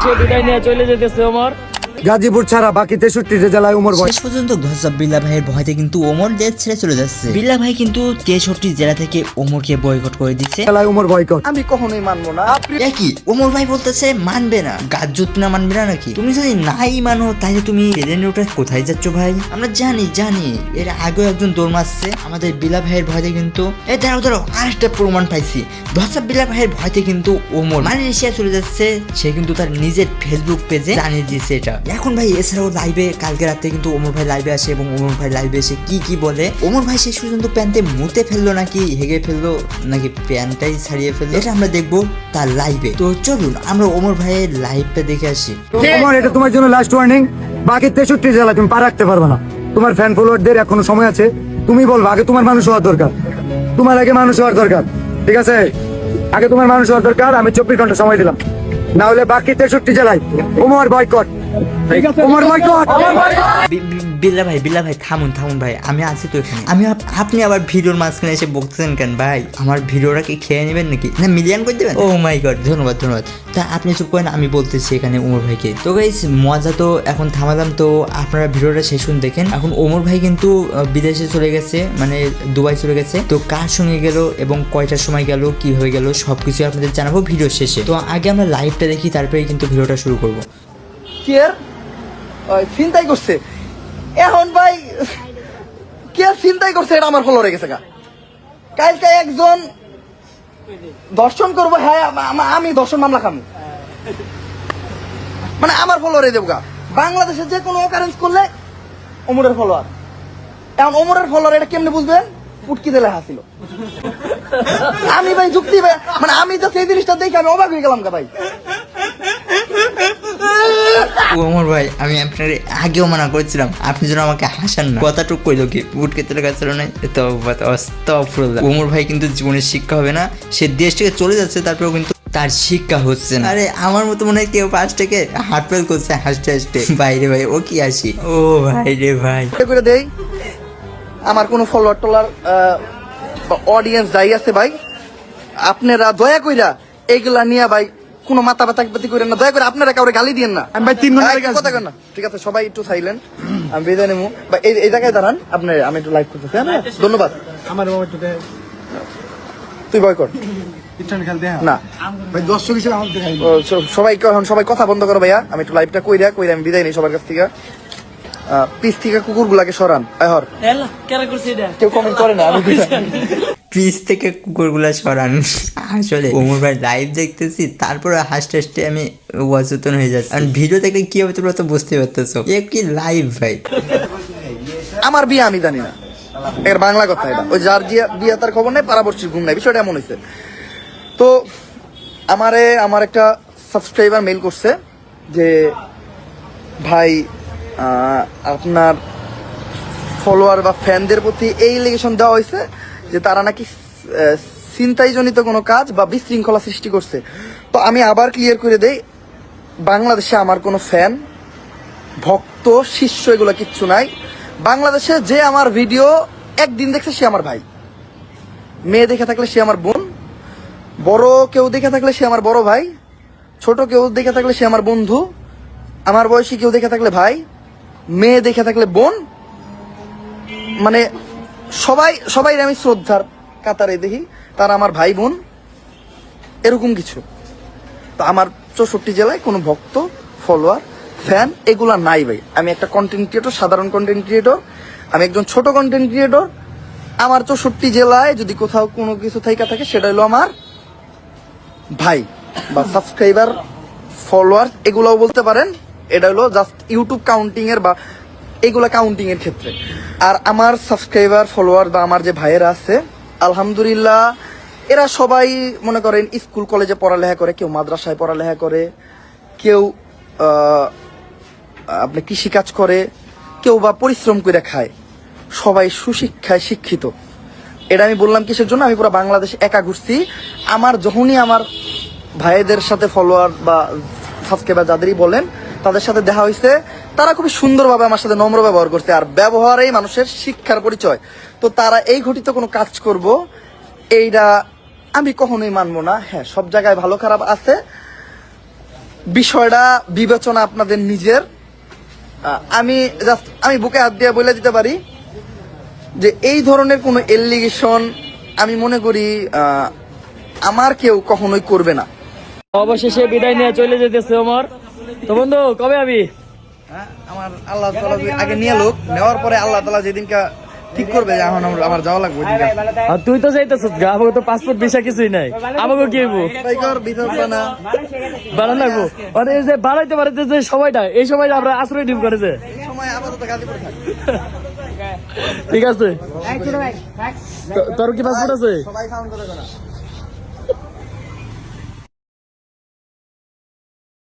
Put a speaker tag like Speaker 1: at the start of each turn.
Speaker 1: বিদায় নিয়ে চলে যেতেছে ওমর।
Speaker 2: গাজীপুর ছাড়া বাকি 63 জেলায় ওমর ভয়।
Speaker 3: শেষ পর্যন্ত ধসা বিল্লা ভাইয়ের ভয়তে কিন্তু ওমর দেশ ছেড়ে চলে যাচ্ছে। বিল্লা ভাই কিন্তু 63 জেলা থেকে ওমরকে বয়কট করে দিচ্ছে।
Speaker 2: জেলায় ওমর বয়কট।
Speaker 4: আমি কখনোই মানবো না।
Speaker 3: একই ওমর ভাই বলতেছে মানবে না, গাজ্জত না মানবে না নাকি? তুমি যদি নাই মানো তাহলে তুমি প্লেনে উঠে কোথায় যাচ্ছ ভাই? আমরা জানি এর আগেও একজন দৌড় মারছে আমাদের বিল্লা ভাইয়ের ভয়তে কিন্তু দাঁড়াও আরেকটা প্রমাণ পাইছি। ধসা বিল্লা ভাইয়ের ভয়তে কিন্তু ওমর মালয়েশিয়া চলে যাচ্ছে। সে কিন্তু তার নিজের ফেসবুক পেজে জানিয়ে দিয়েছে এটা। এখন ভাই এছাড়াও লাইভে কালকে রাতে কিন্তু ওমর ভাই লাইভে আসে এবং ওমর ভাই লাইভে এসে কি বলে। ওমর ভাই শেষ পর্যন্ত প্যান্টে মুতে ফেললো নাকি হেগে ফেললো নাকি প্যান্টটাই ছাড়িয়ে ফেললো, এটা আমরা দেখবো তার লাইভে। তো চলুন আমরা ওমর ভাইয়ের লাইভটা দেখে আসি।
Speaker 2: ওমর, এটা তোমার জন্য লাস্ট ওয়ার্নিং। বাকি 63 জেলা তুমি পা রাখতে পারবে না। তোমার ফ্যান ফলোয়ারদের এখনো সময় আছে। তুমি বলবো আগে তোমার মানুষ হওয়ার দরকার, তোমার আগে মানুষ হওয়ার দরকার, ঠিক আছে? আগে তোমার মানুষ হওয়ার দরকার। আমি 24 ঘন্টা সময় দিলাম, না হলে বাকি 63 জেলায় ওমর বয়কট। ওমর বয়কট।
Speaker 3: বিল্লা ভাই থামুন ভাই, আমি আছি তো এখানে। আপনি আবার ভিডিওর মাঝখানে এসে বকতেছেন কেন ভাই? আমার ভিডিওটা কি খেয়ে নেবেন নাকি, না মিলিয়ন করে দেবেন? ও মাই গড, ধন্যবাদ। তা আপনি চুপ করেন, আমি বলতেছি এখানে ওমর ভাইকে। তো গাইস মজা তো এখন থামালাম, তো আপনারা ভিডিওটা শেষ শুন দেখেন। এখন ওমর ভাই কিন্তু বিদেশে চলে গেছে, মানে দুবাই চলে গেছে। তো কার সঙ্গে গেল এবং কয়টার সময় গেল, কিভাবে গেল সবকিছু আপনাদের জানাবো ভিডিও শেষে। তো আগে আমরা লাইভটা দেখি, তারপরে কিন্তু ভিডিওটা শুরু করবো।
Speaker 4: কি এর চিন্তাই করছে এখন ভাই, কে চিন্তাই করছে এটা আমার ফলো রেখেছে গা। কালকে একজন দর্শন করবো, হ্যাঁ আমি দর্শন মামলা খামু, মানে আমার ফলোয়ারে দেবো গা। বাংলাদেশে যে কোনো অকারেন্স করলে ওমরের ফলোয়ার। এখন ওমরের ফলোয়ার এটা কেমনে বুঝবেন? পুটকি দিলে হাসিল। আমি ভাই যুক্তি মানে আমি তো সেই জিনিসটা দেখে আমি অবাক হয়ে গেলাম গা ভাই।
Speaker 3: ওমর ভাই আমি আপনার আগেও মানা করেছিলাম, আপনি যেন আমাকে হাসান না। কথাটুক কইলো কি উঠকে তোর কাছে নাই তো। ওমর ভাই কিন্তু জীবনের শিক্ষা হবে না, সে দেশ থেকে চলে যাচ্ছে, তারপরেও কিন্তু তার শিক্ষা হচ্ছে না। আরে আমার মতো মনে হয় কেউ পাশ থেকে হার্টফেল করছে হাসতে বাইরে ভাই ও কি আসি। ও ভাই রে ভাই
Speaker 4: করে দেই আমার কোনো ফলোয়ার টলার অডিয়েন্স যাই আছে ভাই, আপনারা দয়া কইরা এইগুলা নিয়ে ভাই কোনো মাথা ব্যথা করেন না। দয়া করে আপনারা কাউরে গালি দিয়েন না।
Speaker 2: আমি ভাই 3 ঘন্টা
Speaker 4: কথা কেন না, ঠিক আছে সবাই একটু সাইলেন্ট। আমি বিদায় নেবো ভাই, এই জায়গায় দাঁড়ান। আপনি আমি একটু লাইভ করতেছি। হ্যাঁ ধন্যবাদ।
Speaker 2: আমার মোবাইল টুকে
Speaker 4: তুই বয়কট
Speaker 2: ইন্টারনেট খেলতে
Speaker 4: না
Speaker 2: ভাই, দর্শক হিসেবে আমাদের দেখাই।
Speaker 4: সবাই কথা বন্ধ করো ভাইয়া। আমি একটু লাইভটা কইরা আমি বিদায় নেই সবার কাছ থেকে। পিস থেকে কুকুরগুলাকে সরান। হর কেউ কমেন্ট করে না, আমি
Speaker 3: পিস থেকে কুকুরগুলা সরান। আসলে ওমর ভাই লাইভ দেখতেছি, তারপরে হাসতে আমি অচেতন হয়ে যাচ্ছি। আর ভিডিও দেখলে কি হবে তোমরা তো বুঝতে পারতেছো, এ কি লাইভ ভাই।
Speaker 4: আমার বিয়ে আমি জানি না, এর বাংলা কথা এটা। ওই যার বিয়ে তার খবর নেই, পারাবর্ষীর ঘুম নাই, বিষয়টা এমন হয়েছে। তো আমার একটা সাবস্ক্রাইবার মেইল করছে যে ভাই আপনার ফলোয়ার বা ফ্যানদের প্রতি এই এলিগেশন দেওয়া হয়েছে যে তারা নাকি ছিনতাইজনিত কোনো কাজ বা বিশৃঙ্খলা সৃষ্টি করছে। তো আমি আবার ক্লিয়ার করে দেই, বাংলাদেশে আমার কোনো ফ্যান ভক্ত শিষ্য এগুলো কিচ্ছু নাই। বাংলাদেশে যে আমার ভিডিও একদিন দেখছে সে আমার ভাই, মেয়ে দেখে থাকলে সে আমার বোন, বড় কেউ দেখে থাকলে সে আমার বড় ভাই, ছোট কেউ দেখে থাকলে সে আমার বন্ধু, আমার বয়সী কেউ দেখে থাকলে ভাই, মেয়ে দেখে থাকলে বোন, মানে সবাই আমি শ্রদ্ধার কাতারে দেখি, তারা আমার ভাই বোন, এরকম কিছু। তো আমার 64 জেলায় কোনো ভক্ত ফলোয়ার ফ্যান এগুলা নাই ভাই। আমি একটা কন্টেন্ট ক্রিয়েটর, সাধারণ কন্টেন্ট ক্রিয়েটর, আমি একজন ছোট কন্টেন্ট ক্রিয়েটর। আমার 64 জেলায় যদি কোথাও কোনো কিছু থাইকা থাকে সেটা হলো আমার ভাই বা সাবস্ক্রাইবার ফলোয়ার, এগুলাও বলতে পারেন। এটা হলো জাস্ট ইউটিউব কাউন্টিং এর বা এগুলা কাউন্টিং এর ক্ষেত্রে। আর আমার সাবস্ক্রাইবার ফলোয়ার বা আমার যে ভাইয়েরা আছে আলহামদুলিল্লাহ, এরা সবাই মনে করেন স্কুল কলেজে পড়ালেখা করে, কেউ মাদ্রাসায় পড়ালেখা করে, কেউ আপনি কৃষিকাজ করে, কেউ বা পরিশ্রম করে খায়, সবাই সুশিক্ষায় শিক্ষিত। এটা আমি বললাম কিসের জন্য? আমি পুরো বাংলাদেশ একা ঘুরছি। আমার যখনই আমার ভাইদের সাথে ফলোয়ার বা সাবস্ক্রাইবার যাদেরই বলেন তাদের সাথে দেখা হয়েছে, তারা খুবই সুন্দরভাবে আমার সাথে নম্র ব্যবহার করছে। আর ব্যবহারেই মানুষের শিক্ষার পরিচয়। তো তারা এই ঘটিত কোনো কাজ করব এইটা আমি কখনোই মানবো না। হ্যাঁ, সব জায়গায় ভালো খারাপ আছে, বিষয়টা বিবেচনা আপনাদের নিজের। আমি বুকে হাত দিয়ে বলে দিতে পারি যে এই ধরনের কোনো এলিগেশন আমি মনে করি আমার কেউ কখনোই করবে না।
Speaker 1: অবশেষে বিদায় নিয়ে চলে যেতেছে ওমর। তো বন্ধু কবে আমি
Speaker 4: আমার আল্লাহ তাআলা আগে নিয়ে লোক, নেওয়ার পরে আল্লাহ তাআলা যেদিনকা ঠিক করবে যে এখন আমার যাওয়া লাগবে ওইদিনকা।
Speaker 1: আর তুই তো যাইতেছিস গা, আমাকে তো পাসপোর্ট ভিসা কিছুই নাই, আমাকে কি হইব বানান লাগবো। মানে এই যে বাড়াইতে পারতে যে সময়টা, এই সময়টা আমরা আশ্রয় ডিম করেছে।
Speaker 4: এই সময় আপাতত গাজীপুরে থাকি।
Speaker 1: ঠিক আছে, তোর কি পাসপোর্ট আছে?
Speaker 4: সবাই সাউন্ড করে